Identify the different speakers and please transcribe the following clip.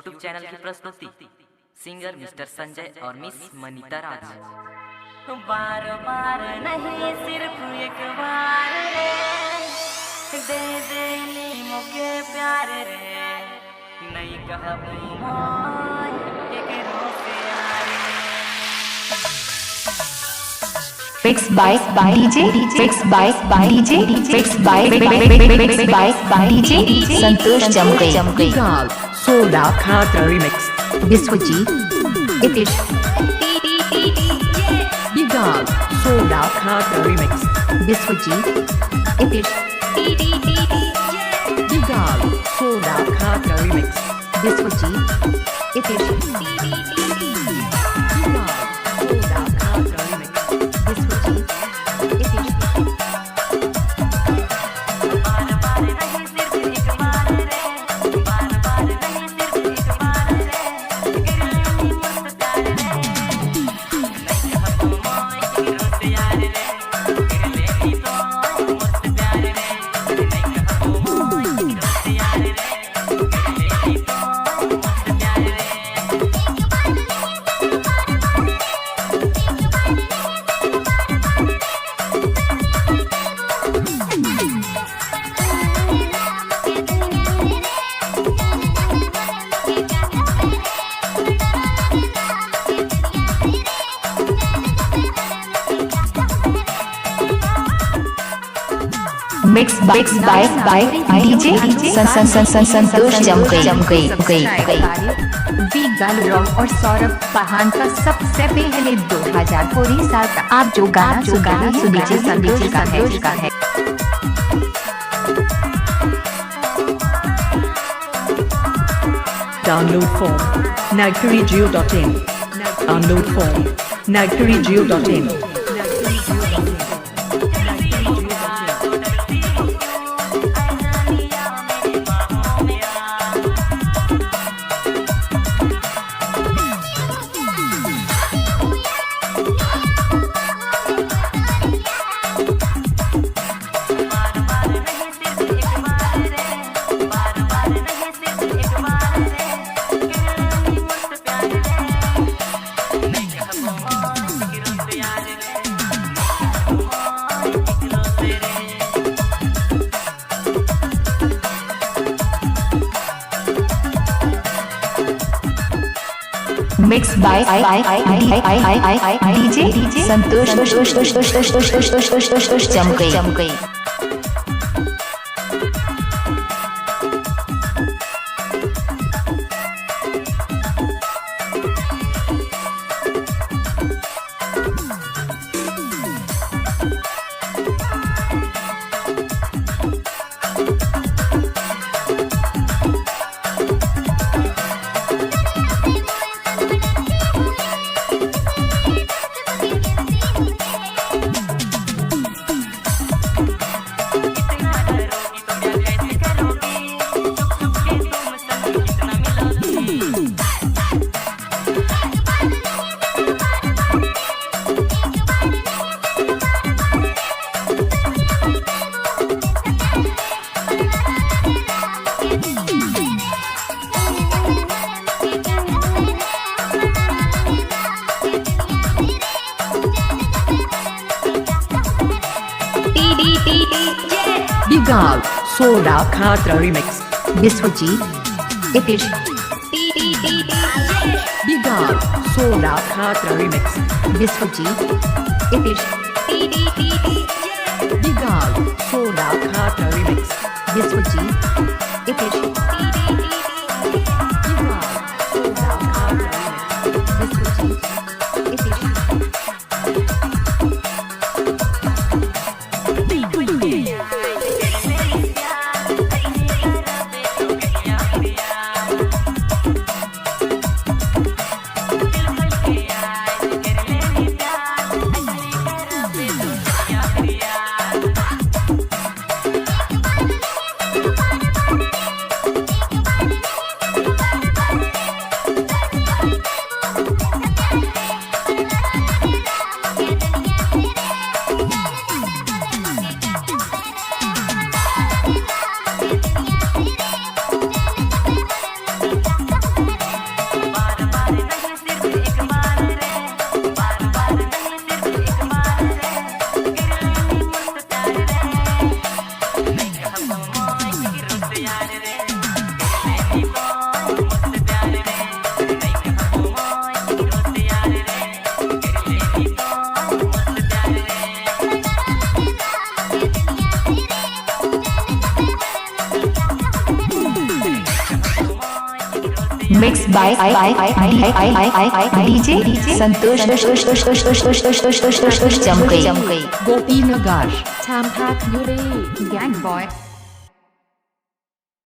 Speaker 1: YouTube channel की प्रस्तुति singer mister Sanjay और मिस मनीता राज। बार बार नहीं सिर्फ एक बार रे, दे दे नी मुझे प्यार रे, नहीं कहबू मोय केकरो प्यार रे।
Speaker 2: Fixed by DJ, fixed by DJ, fixed by DJ, Santosh जमके
Speaker 3: गाल सोडा खाता रिमिक्स
Speaker 2: विश्वजीत इतिश
Speaker 3: गाल सोडा खाता रिमिक्स
Speaker 2: विश्वजीत इतिश
Speaker 3: गाल सोडा खाता रिमिक्स
Speaker 2: विश्वजीत इतिश
Speaker 3: सोडा खाता रिमिक्स
Speaker 2: विश्वजीत इतिश Mixed by DJ संतोष जमके वीगल रॉक और सौरभ पहान का सबसे पहले 2000 साल का आप जो गाना सुनीचे संतोष का है।
Speaker 3: Download form nagpurigeo.in. Download form nagpurigeo.in.
Speaker 2: Mixed by DJ Santosh जमके
Speaker 3: गाल सोडा खाता रिमिक्स
Speaker 2: विश्वजीत इतिश
Speaker 3: गाल सोडा खाता रिमिक्स
Speaker 2: विश्वजीत इतिश
Speaker 3: गाल सोडा खाता रिमिक्स
Speaker 2: विश्वजीत इतिश मिक्स बाय डीजे संतोष चमकई
Speaker 3: Gopinagar.
Speaker 2: Tam Pak Yuri Gang Boy